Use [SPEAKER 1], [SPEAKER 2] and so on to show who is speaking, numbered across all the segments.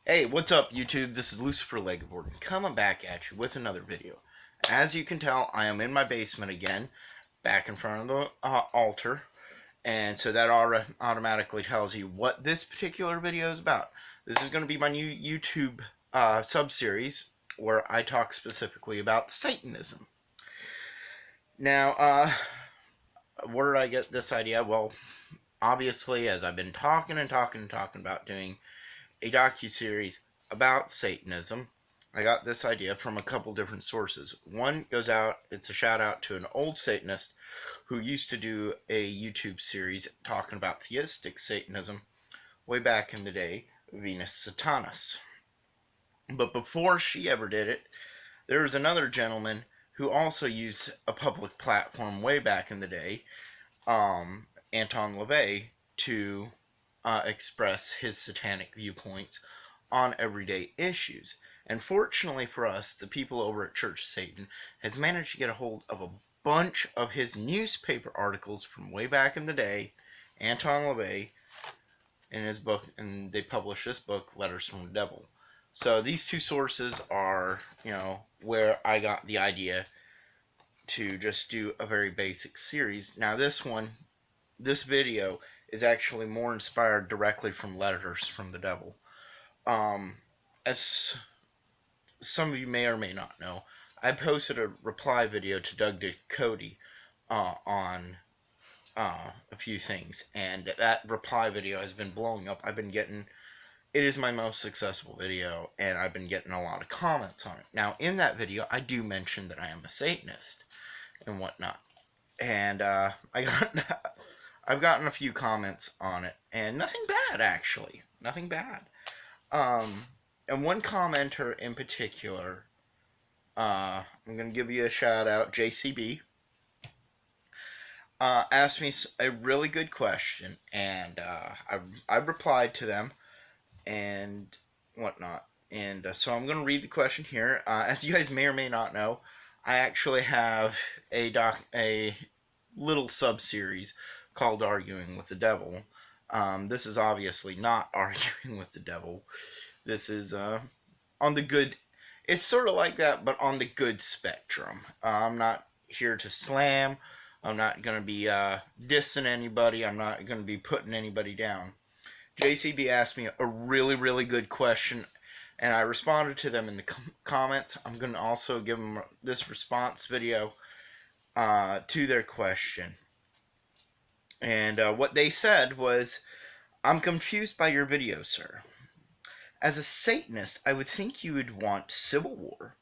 [SPEAKER 1] Hey, what's up YouTube? This is Lucifer Legabord coming back at you with another video. As you can tell, I am in my basement again, back in front of the altar, and so that automatically tells you what this particular video is about. This is going to be my new YouTube sub-series where I talk specifically about Satanism. Now, where did I get this idea? Well, obviously, as I've been talking about doing a docu-series about Satanism, I got this idea from a couple different sources. One goes out, it's a shout out to an old Satanist who used to do a YouTube series talking about theistic Satanism way back in the day, Venus Satanas. But before she ever did it, there was another gentleman who also used a public platform way back in the day, Anton LaVey, to express his satanic viewpoints on everyday issues. And fortunately for us, the people over at Church Satan has managed to get a hold of a bunch of his newspaper articles from way back in the day, Anton LaVey, in his book, and they published this book, Letters from the Devil. So these two sources are, where I got the idea to just do a very basic series. Now this video is actually more inspired directly from Letters from the Devil. As some of you may or may not know, I posted a reply video to Doug Ducote on a few things, and that reply video has been blowing up. It is my most successful video, and I've been getting a lot of comments on it. Now, in that video, I do mention that I am a Satanist and whatnot, and I've gotten a few comments on it, and nothing bad, actually. Nothing bad. And one commenter in particular, I'm going to give you a shout out, JCB, asked me a really good question, and I replied to them and whatnot. And so I'm going to read the question here. As you guys may or may not know, I actually have a little sub-series called Arguing with the Devil. This is obviously not arguing with the devil. This is on the good. It's sort of like that, but on the good spectrum. I'm not here to slam. I'm not going to be dissing anybody. I'm not going to be putting anybody down. JCB asked me a really, really good question, and I responded to them in the comments. I'm going to also give them this response video to their question. And what they said was, "I'm confused by your video, sir. As a Satanist, I would think you would want civil war,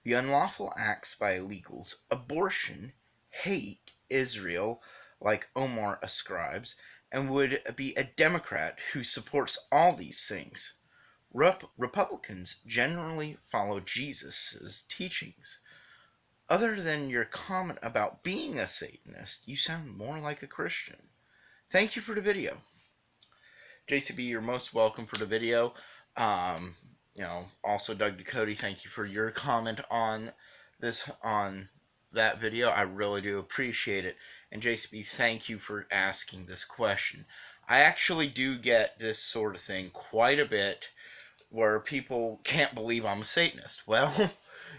[SPEAKER 1] the unlawful acts by illegals, abortion, hate Israel, like Omar ascribes, and would be a Democrat who supports all these things. Republicans generally follow Jesus' teachings. Other than your comment about being a Satanist, you sound more like a Christian. Thank you for the video." JCB, you're most welcome for the video. Also Doug Ducote, thank you for your comment on that video. I really do appreciate it. And JCB, thank you for asking this question. I actually do get this sort of thing quite a bit, where people can't believe I'm a Satanist. Well,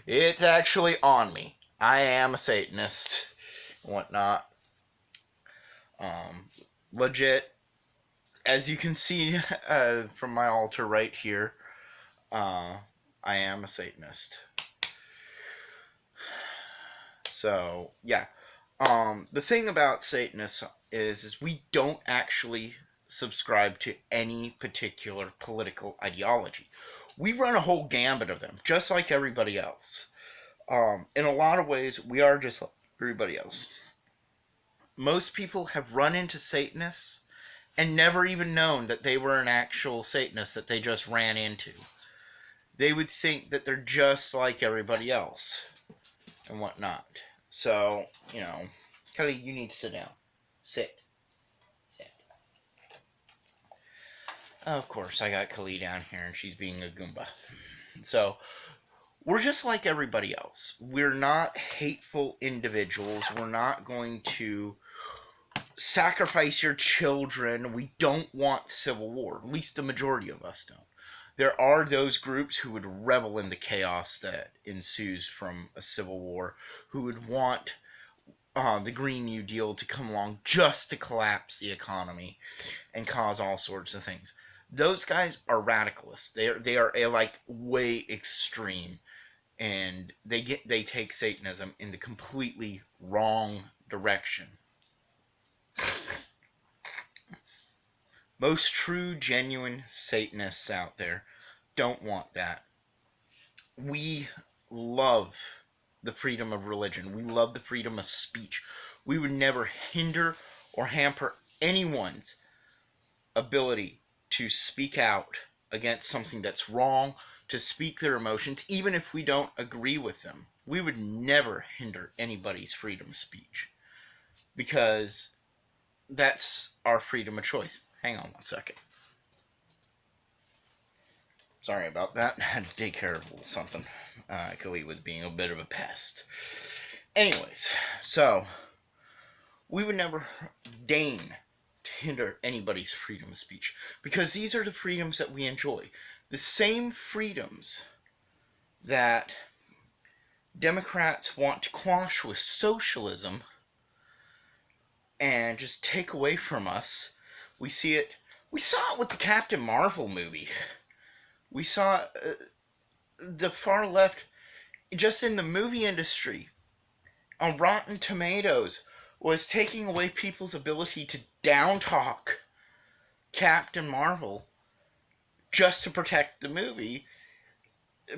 [SPEAKER 1] it's actually on me. I am a Satanist and whatnot. Legit. As you can see from my altar right here, I am a Satanist. So, yeah. The thing about Satanists is we don't actually subscribe to any particular political ideology. We run a whole gambit of them, just like everybody else. In a lot of ways, we are just like everybody else. Most people have run into Satanists and never even known that they were an actual Satanist that they just ran into. They would think that they're just like everybody else and whatnot. So, Kelly, you need to sit down. Sit. Of course, I got Kelly down here and she's being a Goomba. So, we're just like everybody else. We're not hateful individuals. We're not going to sacrifice your children. We don't want civil war. At least the majority of us don't. There are those groups who would revel in the chaos that ensues from a civil war, who would want the Green New Deal to come along just to collapse the economy and cause all sorts of things. Those guys are radicalists. They are like way extreme, and they take Satanism in the completely wrong direction. Most true, genuine Satanists out there don't want that. We love the freedom of religion. We love the freedom of speech. We would never hinder or hamper anyone's ability to speak out against something that's wrong, to speak their emotions, even if we don't agree with them. We would never hinder anybody's freedom of speech, because that's our freedom of choice. Hang on one second. Sorry about that. I had to take care of a little something. Khalid was being a bit of a pest. Anyways, so we would never deign to hinder anybody's freedom of speech, because these are the freedoms that we enjoy. The same freedoms that Democrats want to quash with socialism and just take away from us. We saw it with the Captain Marvel movie. We saw the far left, just in the movie industry, on Rotten Tomatoes, was taking away people's ability to down-talk Captain Marvel just to protect the movie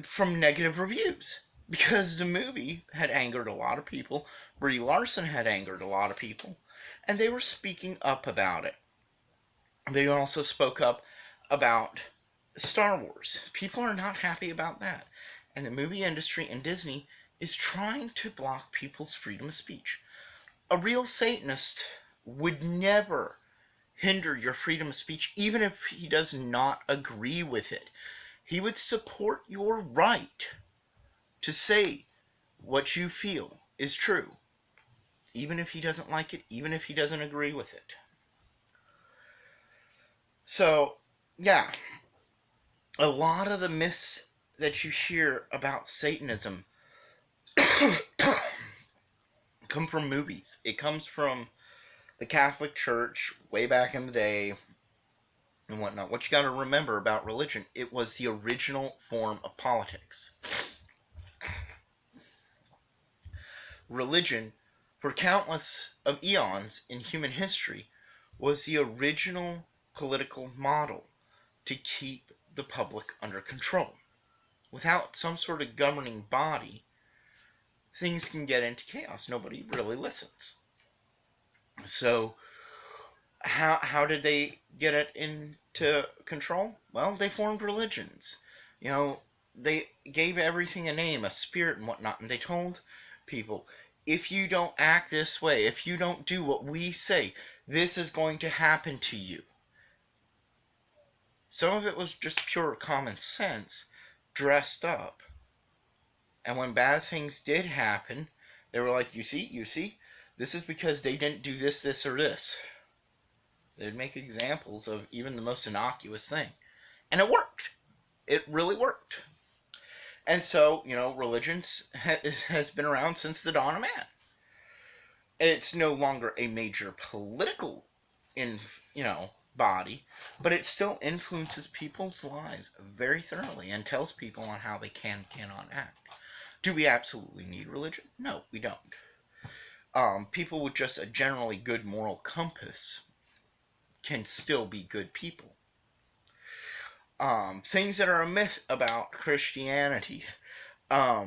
[SPEAKER 1] from negative reviews. Because the movie had angered a lot of people. Brie Larson had angered a lot of people. And they were speaking up about it. They also spoke up about Star Wars. People are not happy about that. And the movie industry and Disney is trying to block people's freedom of speech. A real Satanist would never hinder your freedom of speech, even if he does not agree with it. He would support your right to say what you feel is true, even if he doesn't like it, even if he doesn't agree with it. So, yeah, a lot of the myths that you hear about Satanism come from movies. It comes from the Catholic Church way back in the day and whatnot. What you got to remember about religion, it was the original form of politics. Religion, for countless of eons in human history, was the original political model to keep the public under control. Without some sort of governing body, things can get into chaos. Nobody really listens. So, how did they get it into control? Well, they formed religions. They gave everything a name, a spirit, and whatnot, and they told people, if you don't act this way, if you don't do what we say, this is going to happen to you. Some of it was just pure common sense dressed up. And when bad things did happen, they were like, you see, this is because they didn't do this, this, or this. They'd make examples of even the most innocuous thing. And it worked. It really worked. And so, religion has been around since the dawn of man. It's no longer a major political body, but it still influences people's lives very thoroughly and tells people on how they cannot act. Do we absolutely need religion? No, we don't. People with just a generally good moral compass can still be good people. Things that are a myth about Christianity.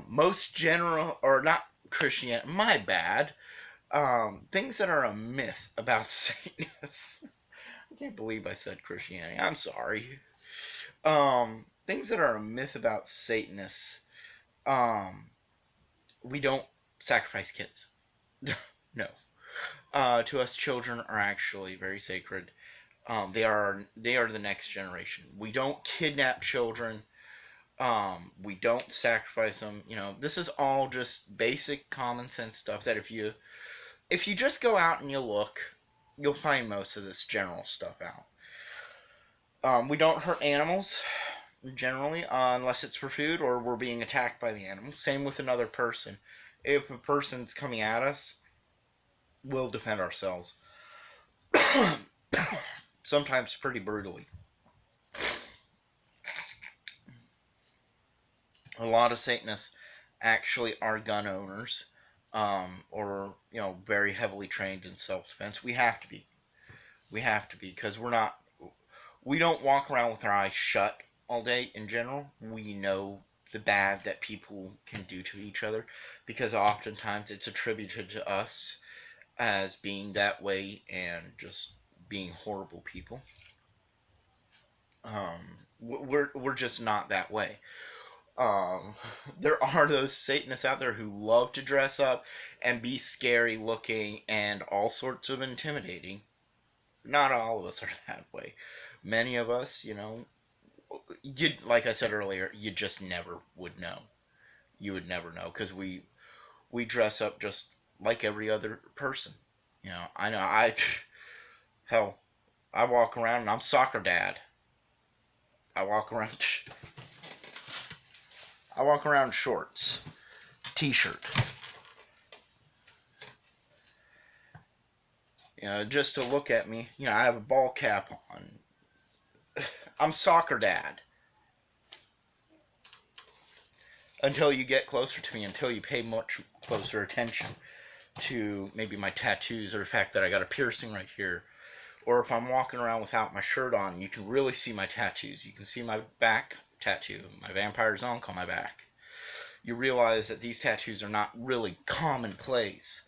[SPEAKER 1] Most general, or not Christianity, my bad. Things that are a myth about Satanists. I can't believe I said Christianity. I'm sorry. Things that are a myth about Satanists. We don't sacrifice kids. No. To us, children are actually very sacred. They are the next generation. We don't kidnap children. We don't sacrifice them. This is all just basic common sense stuff that if you just go out and you look, you'll find most of this general stuff out. We don't hurt animals. generally, unless it's for food or we're being attacked by the animal. Same with another person. If a person's coming at us, we'll defend ourselves. Sometimes pretty brutally. A lot of Satanists actually are gun owners, or very heavily trained in self-defense. We have to be. We have to be, because we don't walk around with our eyes shut all day. In general, we know the bad that people can do to each other, because oftentimes it's attributed to us as being that way and just being horrible people. We're just not that way. Um, there are those Satanists out there who love to dress up and be scary looking and all sorts of intimidating. Not all of us are that way. Many of us, like I said earlier, you just never would know. You would never know, because we dress up just like every other person. I know hell, I walk around and I'm soccer dad. I walk around I walk around shorts, t-shirt. Just to look at me, I have a ball cap on. I'm soccer dad. Until you get closer to me, until you pay much closer attention to maybe my tattoos or the fact that I got a piercing right here. Or if I'm walking around without my shirt on, you can really see my tattoos. You can see my back tattoo, my vampire's Zonk on my back. You realize that these tattoos are not really commonplace,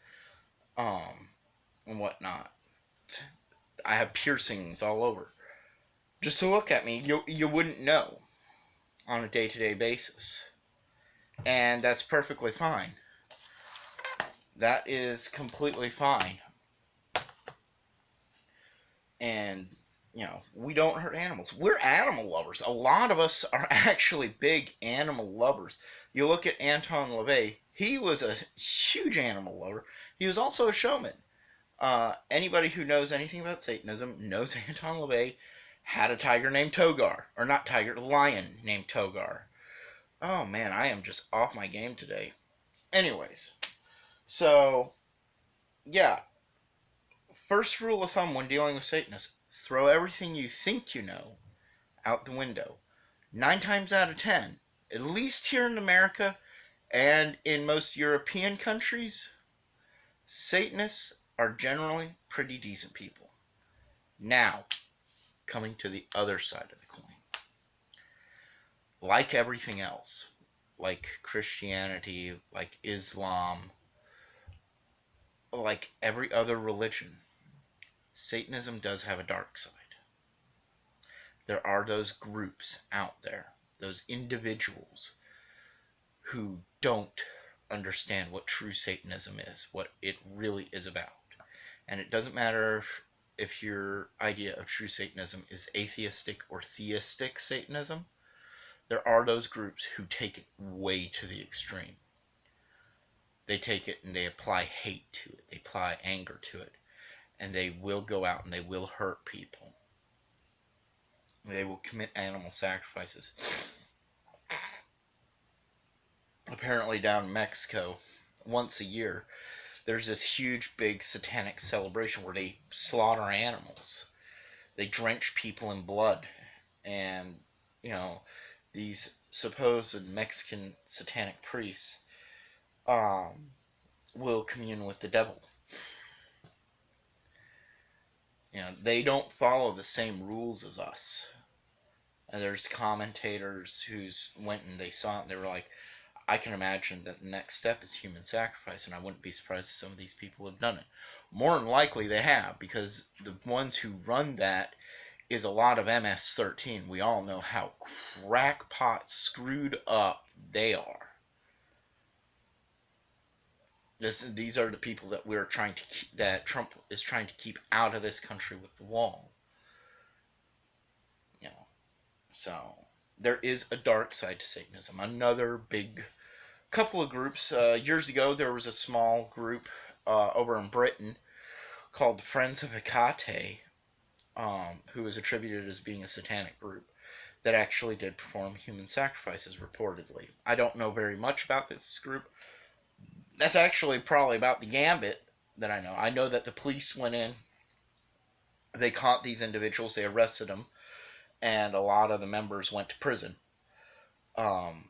[SPEAKER 1] and whatnot. I have piercings all over. Just to look at me, you wouldn't know on a day-to-day basis. And that's perfectly fine. That is completely fine. And, we don't hurt animals. We're animal lovers. A lot of us are actually big animal lovers. You look at Anton LaVey, he was a huge animal lover. He was also a showman. Anybody who knows anything about Satanism knows Anton LaVey had a tiger named Togar. Or not tiger, a lion named Togar. Oh man, I am just off my game today. Anyways, so, yeah. First rule of thumb when dealing with Satanists, throw everything you think you know out the window. 9 times out of 10, at least here in America and in most European countries, Satanists are generally pretty decent people. Now, coming to the other side of the coin. Like everything else, like Christianity, like Islam, like every other religion, Satanism does have a dark side. There are those groups out there, those individuals who don't understand what true Satanism is, what it really is about. And it doesn't matter if your idea of true Satanism is atheistic or theistic Satanism. There are those groups who take it way to the extreme. They take it and they apply hate to it. They apply anger to it. And they will go out and they will hurt people. They will commit animal sacrifices. Apparently down in Mexico, once a year, there's this huge, big satanic celebration where they slaughter animals. They drench people in blood. And, these supposed Mexican satanic priests will commune with the devil. They don't follow the same rules as us. And there's commentators who went and they saw it and they were like, I can imagine that the next step is human sacrifice, and I wouldn't be surprised if some of these people have done it. More than likely they have, because the ones who run that is a lot of MS-13. We all know how crackpot screwed up they are. These are the people that we're trying to keep, that Trump is trying to keep out of this country with the wall. So there is a dark side to Satanism. Another big couple of groups. Years ago, there was a small group over in Britain called Friends of Hecate, who is attributed as being a satanic group. that actually did perform human sacrifices, reportedly. I don't know very much about this group. That's actually probably about the gambit that I know. I know that the police went in, they caught these individuals, they arrested them, and a lot of the members went to prison. Um,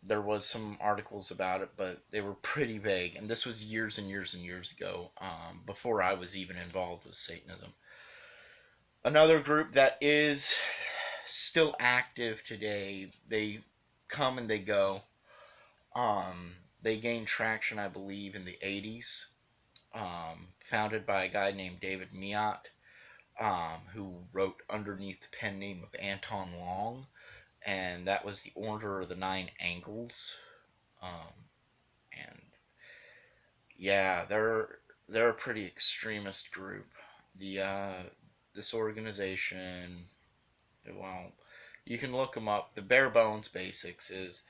[SPEAKER 1] there was some articles about it, but they were pretty vague, and this was years and years and years ago, before I was even involved with Satanism. Another group that is still active today, they come and they go. They gained traction, I believe, in the 80s, founded by a guy named David Miot, who wrote underneath the pen name of Anton Long, and that was the Order of the Nine Angles. And yeah, they're a pretty extremist group. This organization, well, you can look them up. The bare bones basics is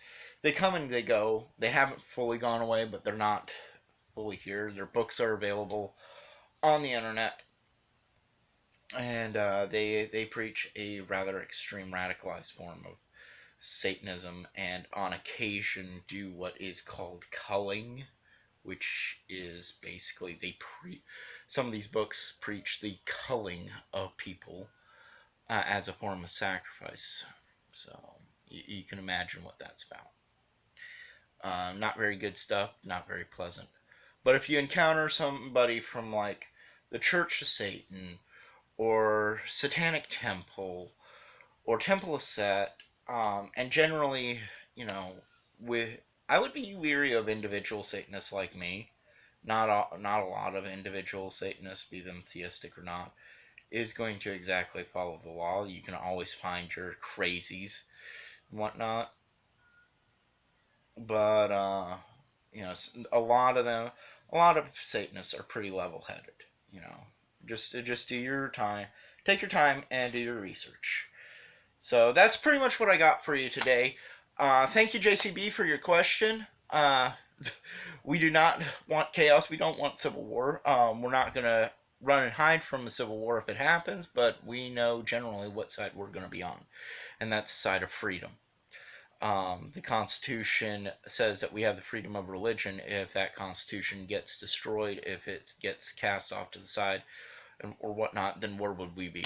[SPEAKER 1] they come and they go. They haven't fully gone away, but they're not fully here. Their books are available on the internet, and they preach a rather extreme, radicalized form of Satanism, and on occasion do what is called culling, which is basically some of these books preach the culling of people as a form of sacrifice. So you can imagine what that's about. Not very good stuff, not very pleasant. But if you encounter somebody from like the Church of Satan or Satanic Temple or Temple of Set, and generally, you know, I would be leery of individual Satanists like me. Not a lot of individual Satanists, be them theistic or not, is going to exactly follow the law. You can always find your crazies and whatnot. But, you know, a lot of Satanists are pretty level-headed, you know. Just do your time, take your time and do your research. So that's pretty much what I got for you today. Thank you, JCB, for your question. We do not want chaos. We don't want civil war. We're not going to run and hide from a civil war if it happens, but we know generally what side we're going to be on, and that's the side of freedom. The Constitution says that we have the freedom of religion. If that Constitution gets destroyed, if it gets cast off to the side, or whatnot, then where would we be?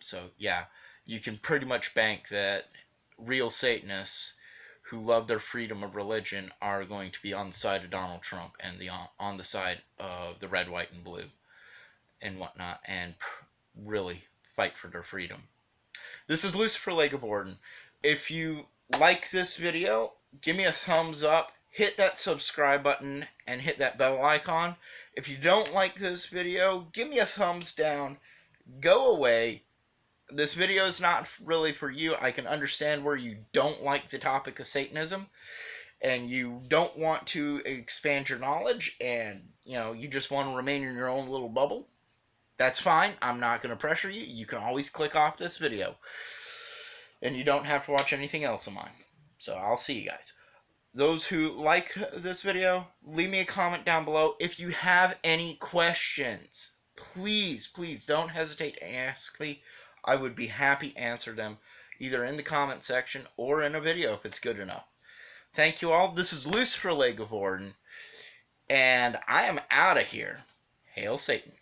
[SPEAKER 1] So, yeah, you can pretty much bank that real Satanists who love their freedom of religion are going to be on the side of Donald Trump and on the side of the red, white, and blue and whatnot, and really fight for their freedom. This is Lucifer Lake of Orden. If you like this video, give me a thumbs up, hit that subscribe button, and hit that bell icon. If you don't like this video, give me a thumbs down, go away. This video is not really for you. I can understand where you don't like the topic of Satanism and you don't want to expand your knowledge and, you know, you just want to remain in your own little bubble. That's fine. I'm not going to pressure you. You can always click off this video. And you don't have to watch anything else of mine. So I'll see you guys. Those who like this video, leave me a comment down below. If you have any questions, please don't hesitate to ask me. I would be happy to answer them either in the comment section or in a video if it's good enough. Thank you all. This is Lucifer Lake of Orden, and I am out of here. Hail Satan.